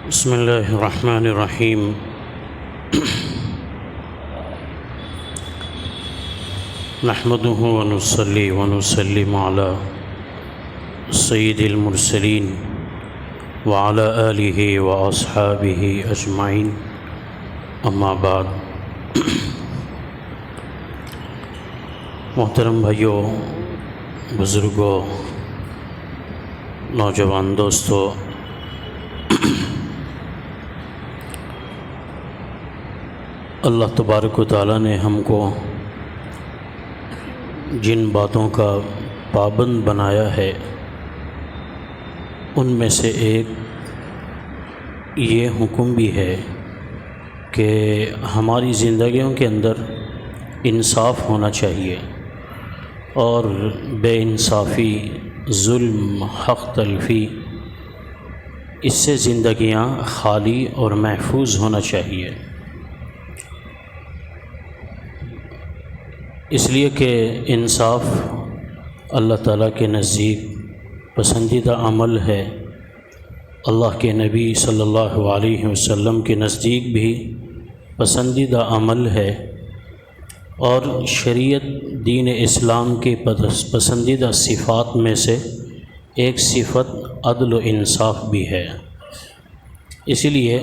بسم اللہ الرحمن الرحیم۔ نحمده ونصلي ونسلم على سید المرسلین وعلى آلہ واصحابہ اجمعین، اما بعد۔ محترم بھائیوں، بزرگوں، نوجوان دوستوں، اللہ تبارک و تعالیٰ نے ہم کو جن باتوں کا پابند بنایا ہے ان میں سے ایک یہ حکم بھی ہے کہ ہماری زندگیوں کے اندر انصاف ہونا چاہیے، اور بے انصافی، ظلم، حق تلفی، اس سے زندگیاں خالی اور محفوظ ہونا چاہیے۔ اس لیے کہ انصاف اللہ تعالیٰ کے نزدیک پسندیدہ عمل ہے، اللہ کے نبی صلی اللہ علیہ وسلم کے نزدیک بھی پسندیدہ عمل ہے، اور شریعت دین اسلام کی پسندیدہ صفات میں سے ایک صفت عدل و انصاف بھی ہے۔ اسی لیے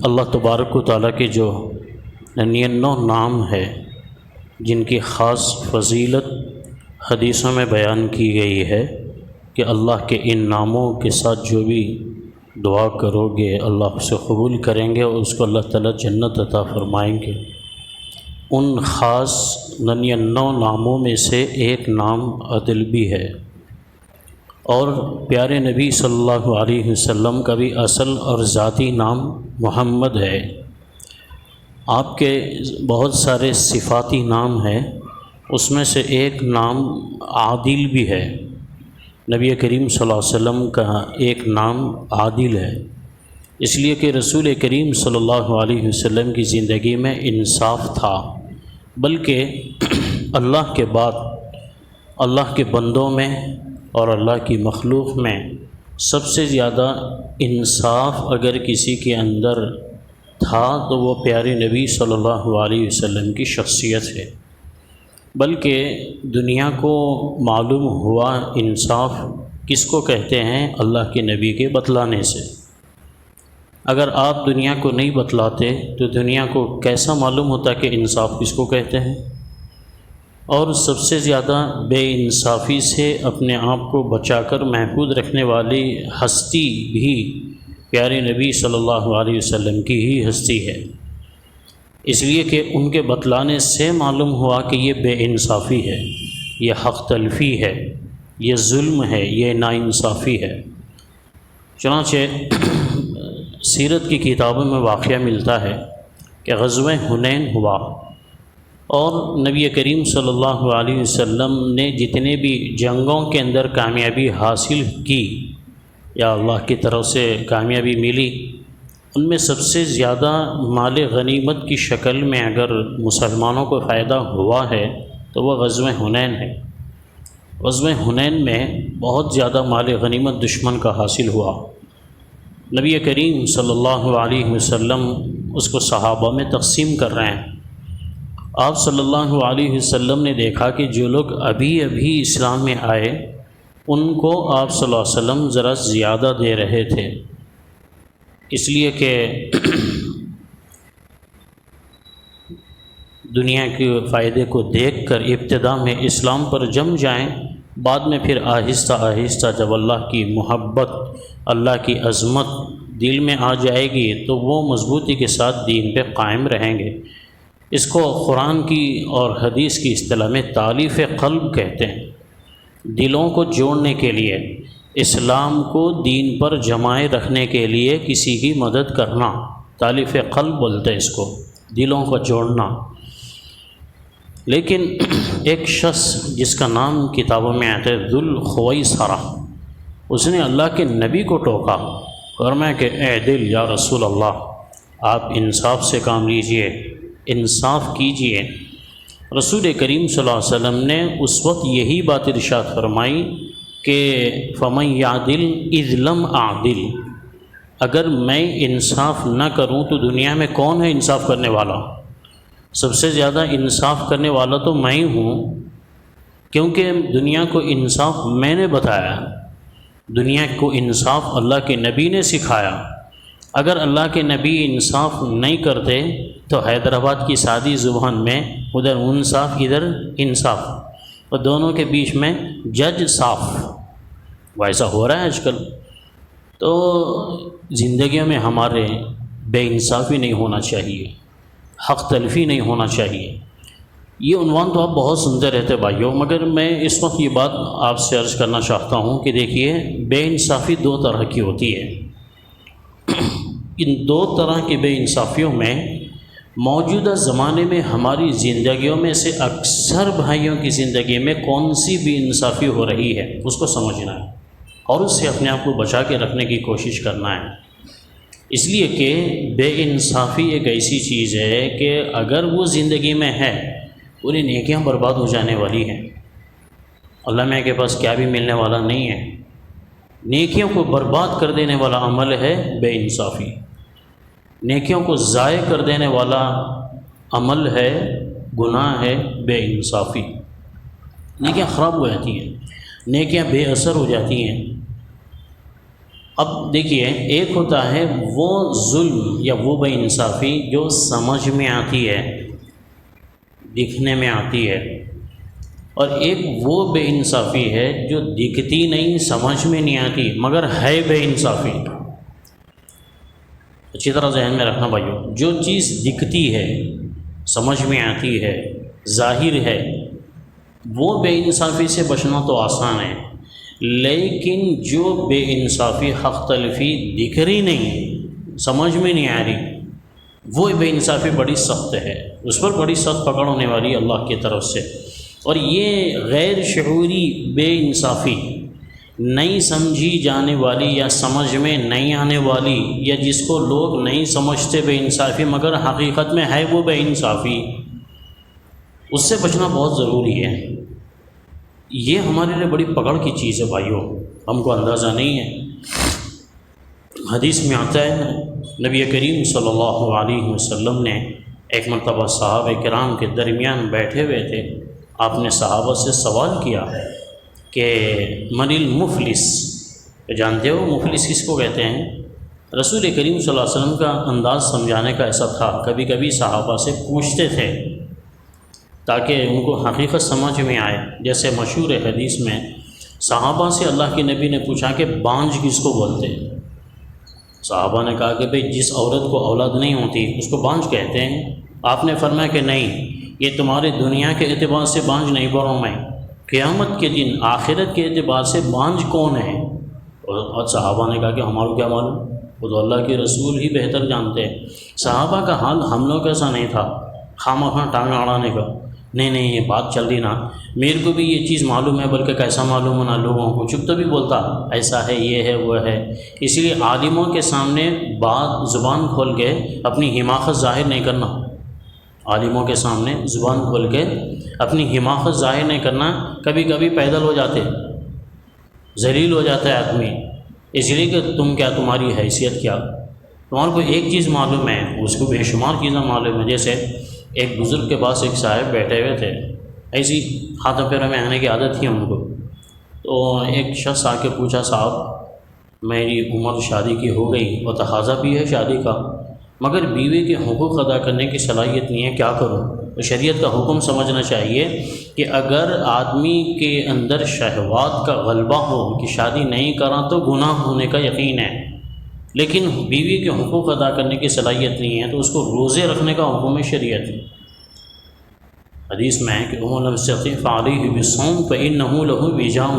اللہ تبارک و تعالیٰ کے جو 99 نام ہے، جن کی خاص فضیلت حدیثوں میں بیان کی گئی ہے کہ اللہ کے ان ناموں کے ساتھ جو بھی دعا کرو گے اللہ اسے قبول کریں گے، اور اس کو اللہ تعالیٰ جنت عطا فرمائیں گے۔ ان خاص 99 ناموں میں سے ایک نام عدل بھی ہے، اور پیارے نبی صلی اللہ علیہ وسلم کا بھی اصل اور ذاتی نام محمد ہے۔ آپ کے بہت سارے صفاتی نام ہیں، اس میں سے ایک نام عادل بھی ہے۔ نبی کریم صلی اللہ علیہ وسلم کا ایک نام عادل ہے، اس لیے کہ رسول کریم صلی اللہ علیہ وسلم کی زندگی میں انصاف تھا، بلکہ اللہ کے بعد اللہ کے بندوں میں اور اللہ کی مخلوق میں سب سے زیادہ انصاف اگر کسی کے اندر تھا تو وہ پیارے نبی صلی اللہ علیہ وسلم کی شخصیت ہے۔ بلکہ دنیا کو معلوم ہوا انصاف کس کو کہتے ہیں؟ اللہ کے نبی کے بتلانے سے۔ اگر آپ دنیا کو نہیں بتلاتے تو دنیا کو کیسا معلوم ہوتا کہ انصاف کس کو کہتے ہیں؟ اور سب سے زیادہ بے انصافی سے اپنے آپ کو بچا کر محفوظ رکھنے والی ہستی بھی پیارے نبی صلی اللہ علیہ وسلم کی ہی ہستی ہے، اس لیے کہ ان کے بتلانے سے معلوم ہوا کہ یہ بے انصافی ہے، یہ حق تلفی ہے، یہ ظلم ہے، یہ ناانصافی ہے۔ چنانچہ سیرت کی کتابوں میں واقعہ ملتا ہے کہ غزوہ حنین ہوا، اور نبی کریم صلی اللہ علیہ وسلم نے جتنے بھی جنگوں کے اندر کامیابی حاصل کی یا اللہ کی طرف سے کامیابی ملی، ان میں سب سے زیادہ مال غنیمت کی شکل میں اگر مسلمانوں کو فائدہ ہوا ہے تو وہ غزوہ حنین ہے۔ غزوہ حنین میں بہت زیادہ مال غنیمت دشمن کا حاصل ہوا۔ نبی کریم صلی اللہ علیہ وسلم اس کو صحابہ میں تقسیم کر رہے ہیں۔ آپ صلی اللہ علیہ وسلم نے دیکھا کہ جو لوگ ابھی اسلام میں آئے ان کو آپ صلی اللہ علیہ وسلم ذرا زیادہ دے رہے تھے، اس لیے کہ دنیا کے فائدے کو دیکھ کر ابتدا میں اسلام پر جم جائیں، بعد میں پھر آہستہ آہستہ جب اللہ کی محبت، اللہ کی عظمت دل میں آ جائے گی تو وہ مضبوطی کے ساتھ دین پہ قائم رہیں گے۔ اس کو قرآن کی اور حدیث کی اصطلاح میں تالیف قلب کہتے ہیں۔ دلوں کو جوڑنے کے لیے، اسلام کو دین پر جمائے رکھنے کے لیے کسی کی مدد کرنا، تالیف قلب بولتے ہیں اس کو، دلوں کو جوڑنا۔ لیکن ایک شخص جس کا نام کتابوں میں آتا ہے ذوالخویصرہ، اس نے اللہ کے نبی کو ٹوکا، فرمایا کہ اے دل یا رسول اللہ، آپ انصاف سے کام لیجئے، انصاف کیجئے۔ رسول کریم صلی اللہ علیہ وسلم نے اس وقت یہی بات ارشاد فرمائی کہ فَمَن يَعْدِلْ إِذْ لَمْ أَعْدِلْ، اگر میں انصاف نہ کروں تو دنیا میں کون ہے انصاف کرنے والا؟ سب سے زیادہ انصاف کرنے والا تو میں ہی ہوں، کیونکہ دنیا کو انصاف میں نے بتایا، دنیا کو انصاف اللہ کے نبی نے سکھایا۔ اگر اللہ کے نبی انصاف نہیں کرتے تو حیدرآباد کی سادی زبان میں ادھر انصاف ادھر انصاف، اور دونوں کے بیچ میں جج صاف، ویسا ہو رہا ہے آج کل۔ تو زندگیوں میں ہمارے بے انصافی نہیں ہونا چاہیے، حق تلفی نہیں ہونا چاہیے۔ یہ عنوان تو آپ بہت سنتے رہتے بھائیوں، مگر میں اس وقت یہ بات آپ سے عرض کرنا چاہتا ہوں کہ دیکھیے، بے انصافی دو طرح کی ہوتی ہے۔ ان دو طرح کی بے انصافیوں میں موجودہ زمانے میں ہماری زندگیوں میں سے اکثر بھائیوں کی زندگی میں کون سی بے انصافی ہو رہی ہے، اس کو سمجھنا ہے اور اس سے اپنے آپ کو بچا کے رکھنے کی کوشش کرنا ہے۔ اس لیے کہ بے انصافی ایک ایسی چیز ہے کہ اگر وہ زندگی میں ہے، پوری نیکیاں برباد ہو جانے والی ہیں۔ اللہ میاں کے پاس کیا بھی ملنے والا نہیں ہے۔ نیکیوں کو برباد کر دینے والا عمل ہے بے انصافی، نیکیوں کو ضائع کر دینے والا عمل ہے، گناہ ہے بے انصافی۔ نیکیاں خراب ہو جاتی ہیں، نیکیاں بے اثر ہو جاتی ہیں۔ اب دیکھیے، ایک ہوتا ہے وہ ظلم یا وہ بے انصافی جو سمجھ میں آتی ہے، دکھنے میں آتی ہے، اور ایک وہ بے انصافی ہے جو دکھتی نہیں، سمجھ میں نہیں آتی، مگر ہے بے انصافی۔ اچھی طرح ذہن میں رکھنا بھائیو، جو چیز دکھتی ہے، سمجھ میں آتی ہے، ظاہر ہے، وہ بے انصافی سے بچنا تو آسان ہے، لیکن جو بے انصافی حق تلفی دکھ رہی نہیں، سمجھ میں نہیں آ رہی، وہ بے انصافی بڑی سخت ہے، اس پر بڑی سخت پکڑ ہونے والی اللہ کی طرف سے۔ اور یہ غیر شعوری بے انصافی، نہیں سمجھی جانے والی یا سمجھ میں نہیں آنے والی، یا جس کو لوگ نہیں سمجھتے بے انصافی مگر حقیقت میں ہے وہ بے انصافی، اس سے بچنا بہت ضروری ہے۔ یہ ہمارے لیے بڑی پکڑ کی چیز ہے بھائیوں، ہم کو اندازہ نہیں ہے۔ حدیث میں آتا ہے، نبی کریم صلی اللہ علیہ وسلم نے ایک مرتبہ صحابہ کرام کے درمیان بیٹھے ہوئے تھے، آپ نے صحابہ سے سوال کیا کہ من المفلس، جانتے ہو مفلس کس کو کہتے ہیں؟ رسول کریم صلی اللہ علیہ وسلم کا انداز سمجھانے کا ایسا تھا، کبھی کبھی صحابہ سے پوچھتے تھے تاکہ ان کو حقیقت سمجھ میں آئے۔ جیسے مشہور حدیث میں صحابہ سے اللہ کے نبی نے پوچھا کہ بانجھ کس کو بولتے ہیں؟ صحابہ نے کہا کہ بھئی جس عورت کو اولاد نہیں ہوتی اس کو بانجھ کہتے ہیں۔ آپ نے فرمایا کہ نہیں، یہ تمہارے دنیا کے اعتبار سے بانجھ نہیں بول رہا ہوں میں، قیامت کے دن آخرت کے اعتبار سے بانجھ کون ہے؟ اور صحابہ نے کہا کہ ہمارا کیا معلوم، وہ تو اللہ کے رسول ہی بہتر جانتے ہیں۔ صحابہ کا حال ہم لوگ ایسا نہیں تھا، خواہ ٹانگ اڑانے کا، نہیں یہ بات چل رہی نا، میرے کو بھی یہ چیز معلوم ہے، بلکہ کیسا معلوم ہونا، لوگوں کو چپ تو بھی بولتا ایسا ہے، یہ ہے، وہ ہے۔ اس لیے عالموں کے سامنے بات زبان کھول کے اپنی حماقت ظاہر نہیں کرنا، عالموں کے سامنے زبان کھول کے اپنی حماقت ظاہر نہیں کرنا۔ کبھی کبھی پیدل ہو جاتے، ذلیل ہو جاتا ہے آدمی، اس لیے کہ تم کیا، تمہاری حیثیت کیا، تمہارے کو ایک چیز معلوم ہے، اس کو بے شمار چیزیں معلوم ہے۔ جیسے ایک بزرگ کے پاس ایک صاحب بیٹھے ہوئے تھے، ایسی ہاتھوں پیروں میں آنے کی عادت تھی ان کو، تو ایک شخص آ کے پوچھا، صاحب میری عمر شادی کی ہو گئی اور تقاضا بھی ہے شادی کا، مگر بیوی کے حقوق ادا کرنے کی صلاحیت نہیں ہے، کیا کروں؟ تو شریعت کا حکم سمجھنا چاہیے کہ اگر آدمی کے اندر شہوات کا غلبہ ہو کہ شادی نہیں کرا تو گناہ ہونے کا یقین ہے، لیکن بیوی کے حقوق ادا کرنے کی صلاحیت نہیں ہے تو اس کو روزے رکھنے کا حکم ہے شریعت۔ حدیث میں ہے کہ وَمَن لَمْ يَسْتَطِعْ فَعَلَيْهِ بِالصَّوْمِ فَإِنَّهُ لَهُ وِجَاءٌ،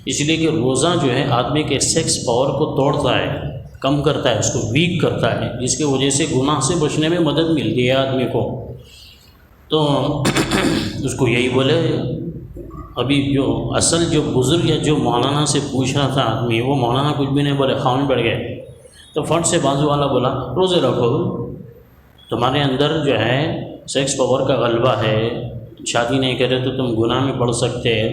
اس لیے کہ روزہ جو ہے آدمی کے سیکس پاور کو توڑتا ہے، کم کرتا ہے، اس کو ویک کرتا ہے، جس کی وجہ سے گناہ سے بچنے میں مدد ملتی ہے آدمی کو۔ تو اس کو یہی بولے، ابھی جو اصل جو بزرگ یا جو مولانا سے پوچھ رہا تھا آدمی، وہ مولانا کچھ بھی نہیں بولے، خاموش بیٹھ گئے۔ تو فٹ سے بازو والا بولا، روزے رکھو، تمہارے اندر جو ہے سیکس پاور کا غلبہ ہے، شادی نہیں کرے تو تم گناہ میں پڑ سکتے ہیں،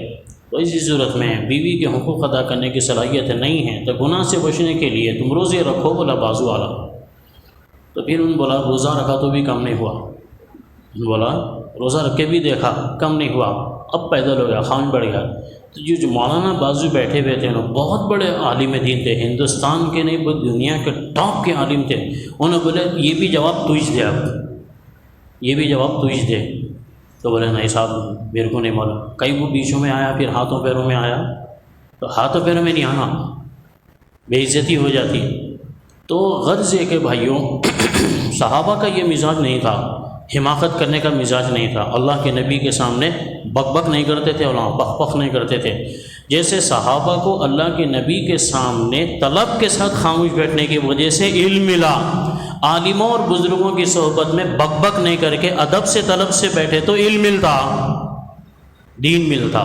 تو اسی صورت میں بیوی کے حقوق ادا کرنے کی صلاحیت نہیں ہے تو گناہ سے بچنے کے لیے تم روزے رکھو، بولا بازو والا۔ تو پھر انہوں نے بولا روزہ رکھا تو بھی کم نہیں ہوا، بولا روزہ رکھ کے بھی دیکھا کم نہیں ہوا، اب پیدل ہو گیا، خان بڑھ گیا۔ تو جو مولانا بازو بیٹھے ہوئے تھے انہوں بہت بڑے عالم دین تھے، ہندوستان کے نہیں بلکہ دنیا کے ٹاپ کے عالم تھے، انہوں نے بولے یہ بھی جواب تجھ دے، اب یہ بھی جواب تجھ دے۔ تو بولے نہیں صاحب میرے کو نہیں معلوم، کئی وہ بیچوں میں آیا، پھر ہاتھوں پیروں میں آیا، تو ہاتھوں پیروں میں نہیں آنا، بے عزتی ہو جاتی۔ تو غرض ہے کہ بھائیوں صحابہ کا یہ مزاج نہیں تھا، حماقت کرنے کا مزاج نہیں تھا، اللہ کے نبی کے سامنے بک بک نہیں کرتے تھے، علماء بک بک نہیں کرتے تھے۔ جیسے صحابہ کو اللہ کے نبی کے سامنے طلب کے ساتھ خاموش بیٹھنے کی وجہ سے علم ملا، عالموں اور بزرگوں کی صحبت میں بک بک نہیں کر کے ادب سے طلب سے بیٹھے تو علم ملتا، دین ملتا،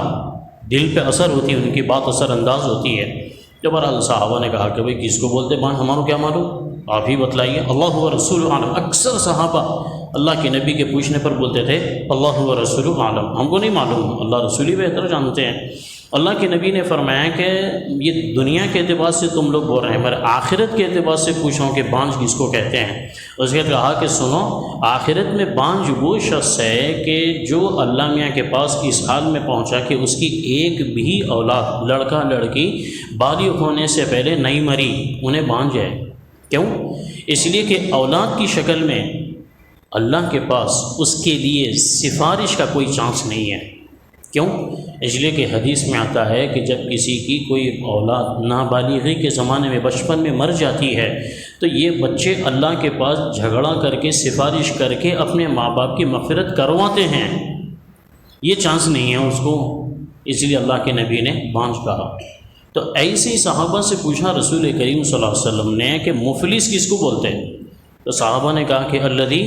دل پہ اثر ہوتی ہے، ان کی بات اثر انداز ہوتی ہے۔ تو بہرحال صحابہ نے کہا کہ بھئی کس کو بولتے بان، ہمارو کیا معلوم، آپ ہی بتلائیے، اللہ و رسول عالم۔ اکثر صحابہ اللہ کے نبی کے پوچھنے پر بولتے تھے اللہ و رسول عالم، ہم کو نہیں معلوم، اللہ رسول ہی بہتر جانتے ہیں۔ اللہ کے نبی نے فرمایا کہ یہ دنیا کے اعتبار سے تم لوگ بول رہے ہیں، مگر آخرت کے اعتبار سے پوچھو کہ بانجھ کس کو کہتے ہیں۔ اس کے کہا کہ سنو، آخرت میں بانجھ وہ شخص ہے کہ جو اللہ میاں کے پاس اس حال میں پہنچا کہ اس کی ایک بھی اولاد لڑکا لڑکی بالغ ہونے سے پہلے نہیں مری، انہیں بانجھ ہے۔ کیوں؟ اس لیے کہ اولاد کی شکل میں اللہ کے پاس اس کے لیے سفارش کا کوئی چانس نہیں ہے۔ کیوں؟ اس لیے کہ حدیث میں آتا ہے کہ جب کسی کی کوئی اولاد نابالغی کے زمانے میں بچپن میں مر جاتی ہے تو یہ بچے اللہ کے پاس جھگڑا کر کے سفارش کر کے اپنے ماں باپ کی مغفرت کرواتے ہیں، یہ چانس نہیں ہے اس کو، اس لیے اللہ کے نبی نے بانجھ کہا۔ تو ایسے ہی صحابہ سے پوچھا رسول کریم صلی اللہ علیہ وسلم نے کہ مفلس کس کو بولتے ہیں؟ تو صحابہ نے کہا کہ الذی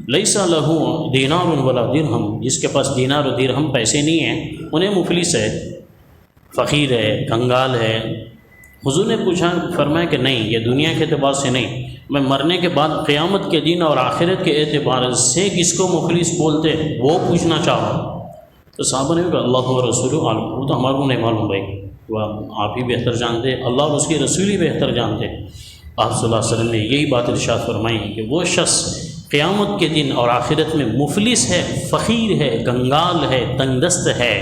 لیس لہ دینار ولا درہم، جس کے پاس دینار و درہم پیسے نہیں ہیں انہیں مفلس ہے، فقیر ہے، کنگال ہے۔ حضور نے پوچھا، فرمایا کہ نہیں، یہ دنیا کے اعتبار سے نہیں، میں مرنے کے بعد قیامت کے دن اور آخرت کے اعتبار سے کس کو مفلس بولتے وہ پوچھنا چاہ رہا ہوں۔ تو صحابہ نے کہا اللہ و رسول عالم، وہ تو ہمارے کو نہیں معلوم بھائی، وہ آپ ہی بہتر جانتے، اللہ اور اس کے رسول ہی بہتر جانتے۔ آپ صلی اللہ علیہ وسلم نے یہی بات ارشاد فرمائی کہ وہ شخص قیامت کے دن اور آخرت میں مفلس ہے، فقیر ہے، کنگال ہے، تنگ دست ہے،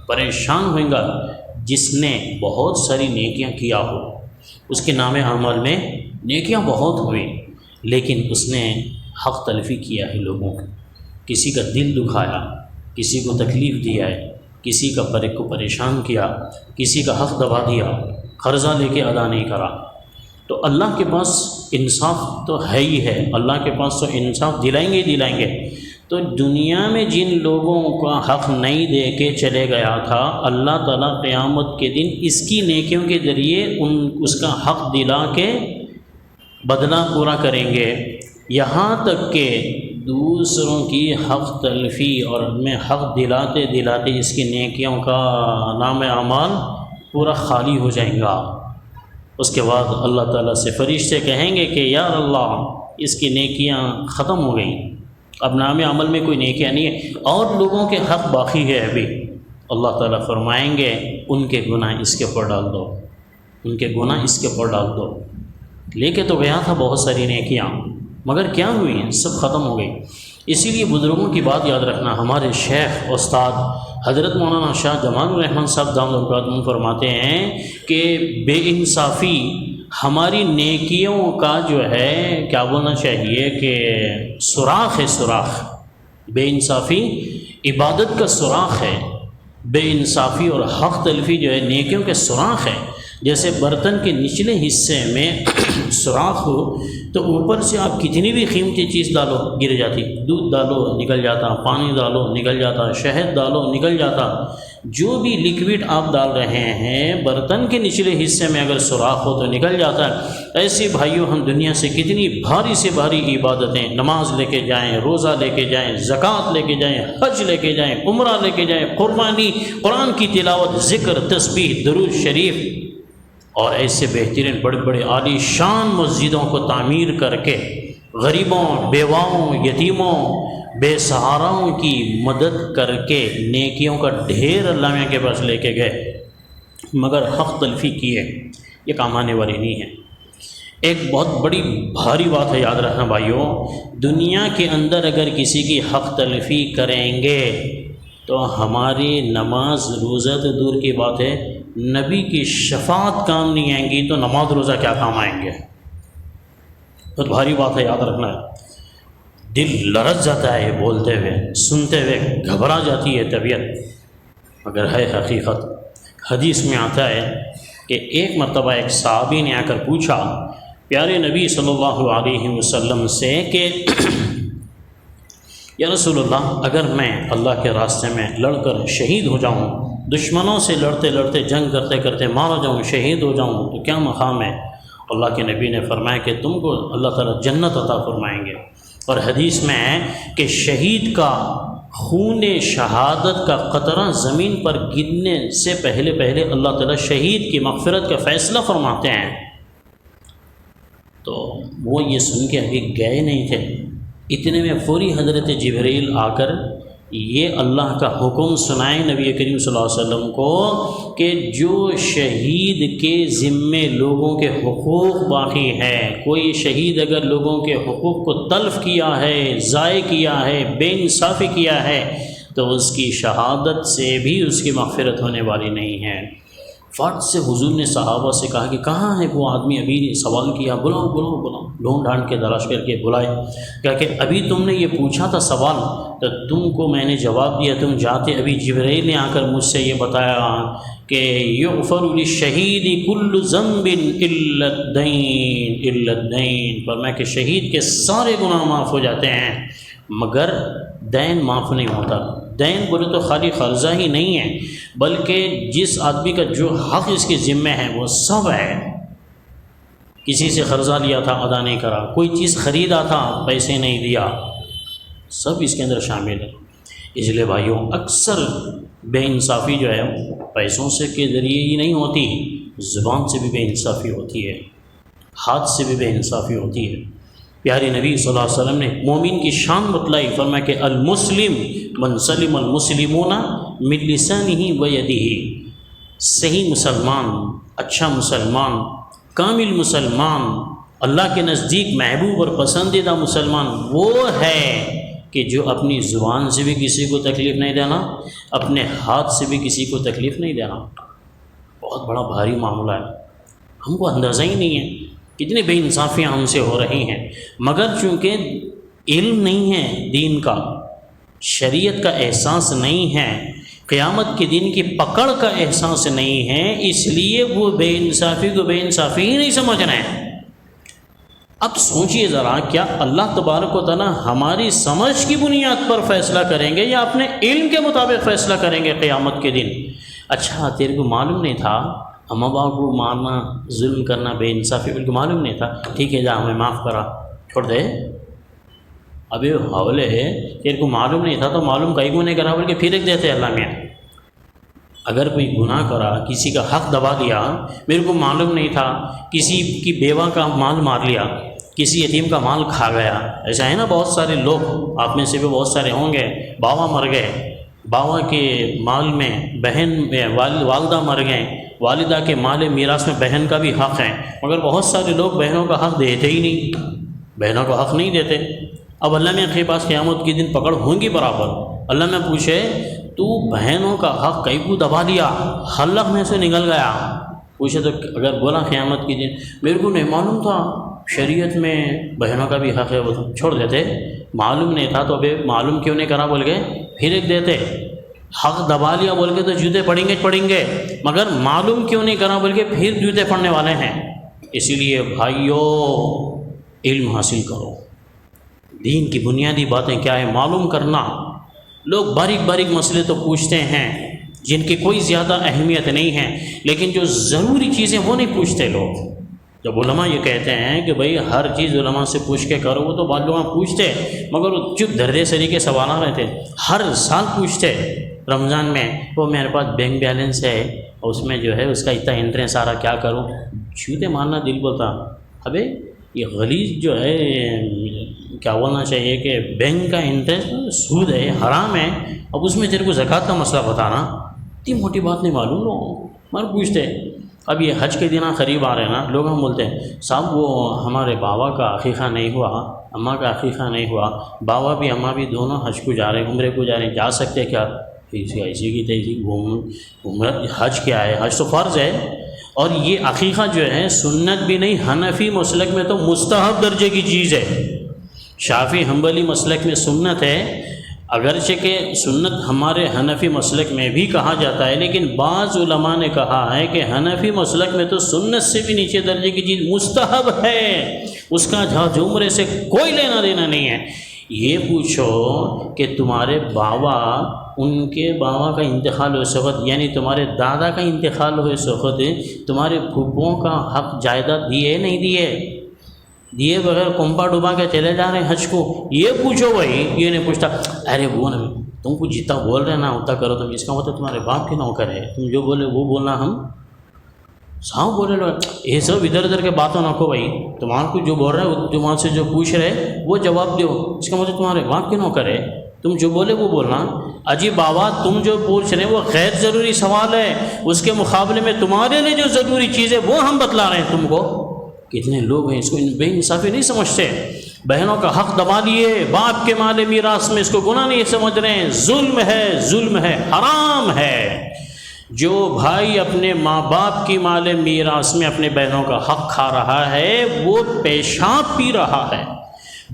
پریشان ہوئے گا جس نے بہت ساری نیکیاں کیا ہو، اس کے نام اعمال میں نیکیاں بہت ہوئی لیکن اس نے حق تلفی کیا ہے لوگوں کی، کسی کا دل دکھایا، کسی کو تکلیف دیا ہے، کسی کا کو پریشان کیا، کسی کا حق دبا دیا، قرضہ لے کے ادا نہیں کرا۔ تو اللہ کے پاس انصاف تو ہے ہی ہے، اللہ کے پاس تو انصاف دلائیں گے۔ تو دنیا میں جن لوگوں کا حق نہیں دے کے چلے گیا تھا، اللہ تعالیٰ قیامت کے دن اس کی نیکیوں کے ذریعے اس کا حق دلا کے بدلہ پورا کریں گے، یہاں تک کہ دوسروں کی حق تلفی اور ان میں حق دلاتے اس کی نیکیوں کا نام اعمال پورا خالی ہو جائیں گا۔ اس کے بعد اللہ تعالیٰ سے فرشتے کہیں گے کہ یا اللہ اس کی نیکیاں ختم ہو گئیں، اب نام عمل میں کوئی نیکیاں نہیں ہے اور لوگوں کے حق باقی ہے ابھی۔ اللہ تعالیٰ فرمائیں گے ان کے گناہ اس کے اوپر ڈال دو، ان کے گناہ اس کے اوپر ڈال دو۔ لے کے تو گیا تھا بہت ساری نیکیاں مگر کیا ہوئی ہیں؟ سب ختم ہو گئی۔ اسی لیے بزرگوں کی بات یاد رکھنا، ہمارے شیخ استاد حضرت مولانا شاہ جمال الرحمن صاحب دامت برکاتہم فرماتے ہیں کہ بے انصافی ہماری نیکیوں کا جو ہے کیا بولنا چاہیے کہ سوراخ ہے، سوراخ۔ بے انصافی عبادت کا سوراخ ہے، بے انصافی اور حق تلفی جو ہے نیکیوں کے سوراخ ہے۔ جیسے برتن کے نچلے حصے میں سوراخ ہو تو اوپر سے آپ کتنی بھی قیمتی چیز ڈالو گر جاتی، دودھ ڈالو نکل جاتا، پانی ڈالو نکل جاتا، شہد ڈالو نکل جاتا، جو بھی لیکوڈ آپ ڈال رہے ہیں برتن کے نچلے حصے میں اگر سوراخ ہو تو نکل جاتا ہے۔ ایسے بھائیوں ہم دنیا سے کتنی بھاری سے بھاری عبادتیں، نماز لے کے جائیں، روزہ لے کے جائیں، زکوٰۃ لے کے جائیں، حج لے کے جائیں، عمرہ لے کے جائیں، قربانی، قرآن کی تلاوت، ذکر، تسبیح، درود شریف اور ایسے بہترین بڑے بڑے عالی شان مسجدوں کو تعمیر کر کے غریبوں، بیواؤں، یتیموں، بے سہاراؤں کی مدد کر کے نیکیوں کا ڈھیر اللہ میاں کے پاس لے کے گئے، مگر حق تلفی کیے، یہ کام آنے والی نہیں ہے۔ ایک بہت بڑی بھاری بات ہے، یاد رکھنا بھائیوں، دنیا کے اندر اگر کسی کی حق تلفی کریں گے تو ہماری نماز روزہ تو دور کی بات ہے، نبی کی شفاعت کام نہیں آئیں گی تو نماز روزہ کیا کام آئیں گے؟ بہت بھاری بات ہے، یاد رکھنا ہے۔ دل لرز جاتا ہے بولتے ہوئے، سنتے ہوئے گھبرا جاتی ہے طبیعت، مگر ہے حقیقت۔ حدیث میں آتا ہے کہ ایک مرتبہ ایک صحابی نے آ کر پوچھا پیارے نبی صلی اللہ علیہ وسلم سے کہ یا رسول اللہ، اگر میں اللہ کے راستے میں لڑ کر شہید ہو جاؤں، دشمنوں سے لڑتے لڑتے جنگ کرتے کرتے مارا جاؤں، شہید ہو جاؤں تو کیا مقام ہے؟ اللہ کے نبی نے فرمایا کہ تم کو اللہ تعالیٰ جنت عطا فرمائیں گے۔ اور حدیث میں ہے کہ شہید کا خون شہادت کا قطرہ زمین پر گرنے سے پہلے پہلے اللہ تعالیٰ شہید کی مغفرت کا فیصلہ فرماتے ہیں۔ تو وہ یہ سن کے ابھی گئے نہیں تھے، اتنے میں فوری حضرت جبرائیل آ کر یہ اللہ کا حکم سنائے نبی کریم صلی اللہ علیہ وسلم کو کہ جو شہید کے ذمے لوگوں کے حقوق باقی ہے، کوئی شہید اگر لوگوں کے حقوق کو تلف کیا ہے، ضائع کیا ہے، بے انصافی کیا ہے تو اس کی شہادت سے بھی اس کی مغفرت ہونے والی نہیں ہے۔ فٹ سے حضور نے صحابہ سے کہا کہ کہاں ہے وہ آدمی؟ ابھی سوال کیا، بلاؤ بلاؤ بلاؤ، ڈھونڈ ڈھانڈ کے تلاش کر کے بلائے، کہا کہ ابھی تم نے یہ پوچھا تھا سوال تو تم کو میں نے جواب دیا، تم جاتے ابھی جبرائیل نے آ کر مجھ سے یہ بتایا کہ یغفر للشہید کل ذنب الا الدین، فرمایا کہ شہید کے سارے گناہ معاف ہو جاتے ہیں مگر دین معاف نہیں ہوتا۔ دین بولے تو خالی قرضہ ہی نہیں ہے، بلکہ جس آدمی کا جو حق اس کے ذمہ ہے وہ سب ہے۔ کسی سے قرضہ لیا تھا ادا نہیں کرا، کوئی چیز خریدا تھا پیسے نہیں دیا، سب اس کے اندر شامل ہے۔ اس لیے بھائیوں، اکثر بے انصافی جو ہے پیسوں سے کے ذریعے ہی نہیں ہوتی، زبان سے بھی بے انصافی ہوتی ہے، ہاتھ سے بھی بے انصافی ہوتی ہے۔ پیارے نبی صلی اللہ علیہ وسلم نے مومن کی شان بتلائی، فرمایا کہ المسلم من سلم المسلمون من لسانہ و یدہ، صحیح مسلمان، اچھا مسلمان، کامل مسلمان، اللہ کے نزدیک محبوب اور پسندیدہ مسلمان وہ ہے کہ جو اپنی زبان سے بھی کسی کو تکلیف نہیں دینا، اپنے ہاتھ سے بھی کسی کو تکلیف نہیں دینا۔ بہت بڑا بھاری معاملہ ہے، ہم کو اندازہ ہی نہیں ہے کتنی بے انصافیاں ہم سے ہو رہی ہیں، مگر چونکہ علم نہیں ہے دین کا، شریعت کا احساس نہیں ہے، قیامت کے دن کی پکڑ کا احساس نہیں ہے، اس لیے وہ بے انصافی کو بے انصافی ہی نہیں سمجھ رہے ہیں۔ اب سوچئے ذرا، کیا اللہ تبارک و تعالیٰ ہماری سمجھ کی بنیاد پر فیصلہ کریں گے یا اپنے علم کے مطابق فیصلہ کریں گے قیامت کے دن؟ اچھا تیرے کو معلوم نہیں تھا اماں باپ کو مارنا، ظلم کرنا، بے انصافی بالکل معلوم نہیں تھا، ٹھیک ہے جا ہمیں معاف کرا، چھوڑ دے۔ ابھی حوالے ہے تیرے کو معلوم نہیں تھا تو معلوم کئی کو نہیں کرا بلکہ پھر ایک دیتے اللہ میاں۔ اگر کوئی گناہ کرا، کسی کا حق دبا دیا، میرے کو معلوم نہیں تھا، کسی کی بیوہ کا مال مار لیا، کسی یتیم کا مال کھا گیا، ایسا ہے نا بہت سارے لوگ، آپ میں سے بھی بہت سارے ہوں گے، باوا مر گئے، باوا کے مال میں بہن والدہ مر گئے، والدہ کے مال میراث میں بہن کا بھی حق ہے، مگر بہت سارے لوگ بہنوں کا حق دیتے ہی نہیں، بہنوں کا حق نہیں دیتے۔ اب اللہ میں کے پاس قیامت کے دن پکڑ ہوں گی برابر، اللہ میں پوچھے تو بہنوں کا حق کئی کو دبا دیا، حلق میں سے نکل گیا، پوچھے تو اگر بولا قیامت کے دن میرے کو نہیں معلوم تھا شریعت میں بہنوں کا بھی حق ہے، وہ چھوڑ دیتے، معلوم نہیں تھا تو ابھی معلوم کیوں نہیں کرا بول کے پھر ایک دیتے، حق دبا لیا بول کے تو جوتے پڑیں گے، مگر معلوم کیوں نہیں کرا بول کے پھر جوتے پڑنے والے ہیں۔ اسی لیے بھائیو، علم حاصل کرو، دین کی بنیادی باتیں کیا ہے معلوم کرنا۔ لوگ باریک باریک مسئلے تو پوچھتے ہیں جن کی کوئی زیادہ اہمیت نہیں ہے، لیکن جو ضروری چیزیں وہ نہیں پوچھتے لوگ۔ جب علماء یہ کہتے ہیں کہ بھئی ہر چیز علماء سے پوچھ کے کرو، وہ تو بعض لوگ پوچھتے مگر وہ چپ دھرے سری کے سوال آ رہے تھے، ہر سال پوچھتے رمضان میں، وہ میرے پاس بینک بیلنس ہے اس میں جو ہے اس کا اتنا انٹرسٹ آ رہا، کیا کروں؟ جوتے مارنا دل بولتا، ابے یہ غلیظ جو ہے کیا بولنا چاہیے کہ بینک کا انٹرسٹ سود ہے، حرام ہے، اب اس میں تیرے کو زکوٰۃ کا مسئلہ بتانا اتنی موٹی بات نہیں معلوم لوگوں کو۔ مگر پوچھتے اب یہ حج کے دن قریب آ رہے ہیں نا، لوگ ہم بولتے ہیں صاحب وہ ہمارے بابا کا عقیقہ نہیں ہوا، اماں کا عقیقہ نہیں ہوا، بابا بھی اماں بھی دونوں حج کو جا رہے ہیں، عمرے کو جا رہے ہیں، جا سکتے کیا؟ ایسی کی تیسی عمرہ حج کیا ہے؟ حج تو فرض ہے، اور یہ عقیقہ جو ہے سنت بھی نہیں، حنفی مسلک میں تو مستحب درجے کی چیز ہے، شافعی حنبلی مسلک میں سنت ہے، اگرچہ کہ سنت ہمارے حنفی مسلک میں بھی کہا جاتا ہے، لیکن بعض علماء نے کہا ہے کہ حنفی مسلک میں تو سنت سے بھی نیچے درجے کی چیز مستحب ہے، اس کا حج عمرے سے کوئی لینا دینا نہیں ہے۔ یہ پوچھو کہ تمہارے بابا، ان کے بابا کا انتقال ہوئے اس وقت، یعنی تمہارے دادا کا انتقال ہوئے اس وقت، تمہارے پھوپھوں کا حق جائیداد دیے نہیں دیے بغیر کنپا ڈوبا کے چلے جا رہے ہیں حج کو؟ یہ پوچھو بھائی، یہ نہیں پوچھتا ارے وہ نا تم کو جتنا بول رہے نا اتنا کرو، تم اس کا مطلب تمہارے باپ کے نوکر ہے، تم جو بولے وہ بولنا ہم صاحب بولے لو، یہ سب ادھر ادھر کے باتوں نہ کو بھائی، تمہارے کو جو بول رہے ہیں تمہارے سے جو پوچھ رہے وہ جواب دو، اس کا مطلب تمہارے باپ کے نوکر ہے، تم جو بولے وہ بولنا۔ اجی بابا تم جو پوچھ رہے ہیں وہ غیر ضروری سوال ہے، اس کے مقابلے میں تمہارے لیے جو ضروری چیز ہے وہ ہم بتلا رہے ہیں تم کو۔ کتنے لوگ ہیں اس کو بے انصافی نہیں سمجھتے، بہنوں کا حق دبا دیے، باپ کے مال میراث میں اس کو گناہ نہیں سمجھ رہے ہیں، ظلم ہے، حرام ہے۔ جو بھائی اپنے ماں باپ کی مال میراث میں اپنے بہنوں کا حق کھا رہا ہے وہ پیشاب پی رہا ہے،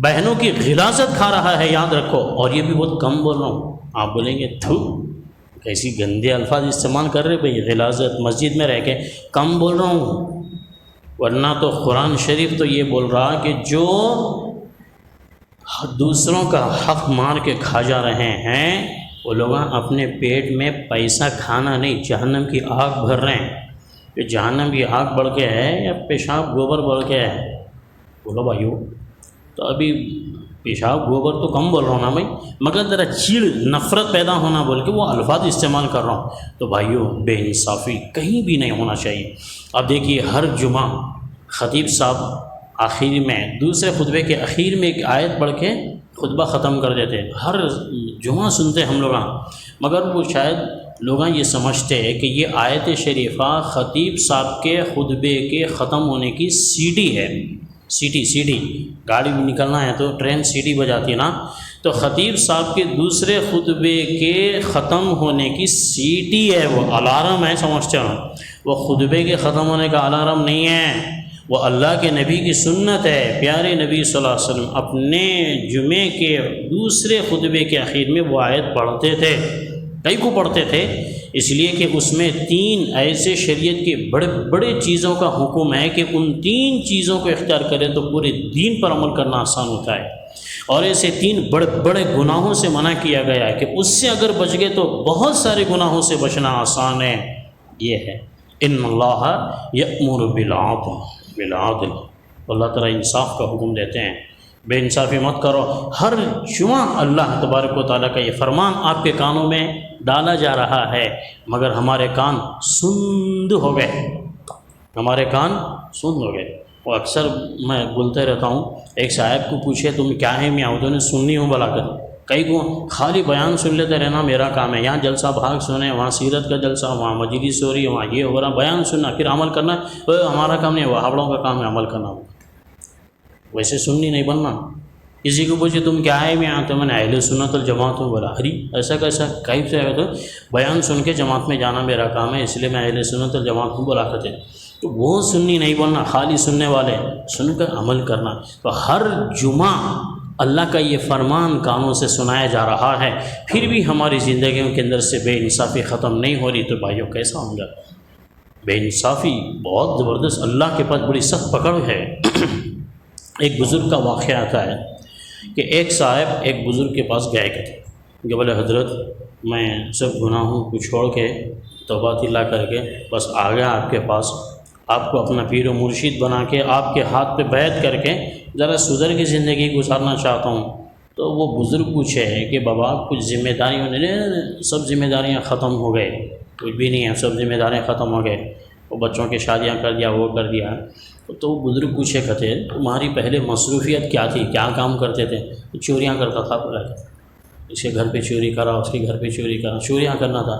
بہنوں کی غلاظت کھا رہا ہے، یاد رکھو۔ اور یہ بھی بہت کم بول رہا ہوں، آپ بولیں گے تھو کیسی گندے الفاظ استعمال کر رہے بھائی، غلاظت مسجد میں رہ کے، کم بول رہا ہوں، ورنہ تو قرآن شریف تو یہ بول رہا کہ جو دوسروں کا حق مار کے کھا جا رہے ہیں وہ لوگ اپنے پیٹ میں پیسہ کھانا نہیں، جہنم کی آگ بھر رہے ہیں۔ کہ جہنم کی آگ بڑھ کے ہے یا پیشاب گوبر بڑھ کے ہے؟ بولو بھائیو، تو ابھی پیشاب گوبر تو کم بول رہا ہوں نا بھائی، مگر ذرا چیڑ نفرت پیدا ہونا بول کے وہ الفاظ استعمال کر رہا ہوں، تو بھائیو بے انصافی کہیں بھی نہیں ہونا چاہیے۔ اب دیکھیے ہر جمعہ خطیب صاحب آخر میں دوسرے خطبے کے اخیر میں ایک آیت پڑھ کے خطبہ ختم کر دیتے، ہر جمعہ سنتے ہم لوگ، مگر وہ شاید لوگ یہ سمجھتے ہیں کہ یہ آیت شریفہ خطیب صاحب کے خطبے کے ختم ہونے کی سیٹی ہے، سیٹی گاڑی میں نکلنا ہے تو ٹرین سیٹی بجاتی ہے نا، تو خطیب صاحب کے دوسرے خطبے کے ختم ہونے کی سیٹی ہے، وہ الارم ہے، سمجھتے ہیں؟ وہ خطبے کے ختم ہونے کا الارم نہیں ہے، وہ اللہ کے نبی کی سنت ہے۔ پیارے نبی صلی اللہ علیہ وسلم اپنے جمعے کے دوسرے خطبے کے اخیر میں وہ آیت پڑھتے تھے، کئی کو پڑھتے تھے، اس لیے کہ اس میں 3 ایسے شریعت کے بڑے بڑے چیزوں کا حکم ہے کہ ان 3 چیزوں کو اختیار کرے تو پورے دین پر عمل کرنا آسان ہوتا ہے، اور ایسے 3 بڑے بڑے گناہوں سے منع کیا گیا ہے کہ اس سے اگر بچ گئے تو بہت سارے گناہوں سے بچنا آسان ہے۔ یہ ہے ان اللہ یأمر بالعدل، اللہ تعالیٰ انصاف کا حکم دیتے ہیں، بے انصافی مت کرو۔ ہر جمعہ اللہ تبارک و تعالیٰ کا یہ فرمان آپ کے کانوں میں ڈالا جا رہا ہے، مگر ہمارے کان سند ہو گئے، ہمارے کان سند ہو گئے۔ وہ اکثر میں بولتے رہتا ہوں، ایک صاحب کو پوچھے تم کیا ہے میاں، تو نے سننی ہوں بلا کر، کئی کو خالی بیان سن لیتے رہنا میرا کام ہے، یہاں جلسہ بھاگ سنے، وہاں سیرت کا جلسہ، وہاں مجلس ہو رہی ہے، وہاں یہ ہو رہا، بیان سننا پھر عمل کرنا ہمارا کام نہیں، وہ ہاوڑوں کا کام ہے عمل کرنا۔ ویسے سننی نہیں بننا۔ کسی کو پوچھے تم کیا ہے میاں، تو میں نے اہل سنت الجماعت ہوں، بولا ہری ایسا کیسا، کہیں سے ہے تو بیان سن کے جماعت میں جانا میرا کام ہے، اس لیے میں اہل سنت الجماعت ہوں بولا کرتے، تو وہ سننی نہیں بننا، خالی سننے والے سن کر عمل کرنا۔ تو ہر جمعہ اللہ کا یہ فرمان کانوں سے سنایا جا رہا ہے، پھر بھی ہماری زندگیوں کے اندر سے بے انصافی ختم نہیں ہو رہی، تو بھائیوں کیسا ہوں گا؟ بے انصافی بہت زبردست، اللہ کے پاس بڑی سخت پکڑ ہے۔ ایک بزرگ کا واقعہ آتا ہے کہ ایک صاحب ایک بزرگ کے پاس گئے تھے کہ بولے حضرت میں سب گناہوں کو چھوڑ کے توبہ طلع کر کے بس آ گیا آپ کے پاس، آپ کو اپنا پیر و مرشد بنا کے آپ کے ہاتھ پہ بیعت کر کے ذرا سدھر کی زندگی گزارنا چاہتا ہوں۔ تو وہ بزرگ پوچھے کہ بابا کچھ ذمہ داریوں نے، سب ذمہ داریاں ختم ہو گئے، کچھ بھی نہیں ہے، سب ذمہ داریاں ختم ہو گئے، وہ بچوں کی شادیاں کر دیا، وہ کر دیا۔ تو وہ بزرگ پوچھے کہتے تمہاری پہلے مصروفیت کیا تھی، کیا کام کرتے تھے؟ چوریاں کرتا تھا، بولا اس کے گھر پہ چوری کرا، اس کے گھر پہ چوری کرا، چوریاں کرنا تھا۔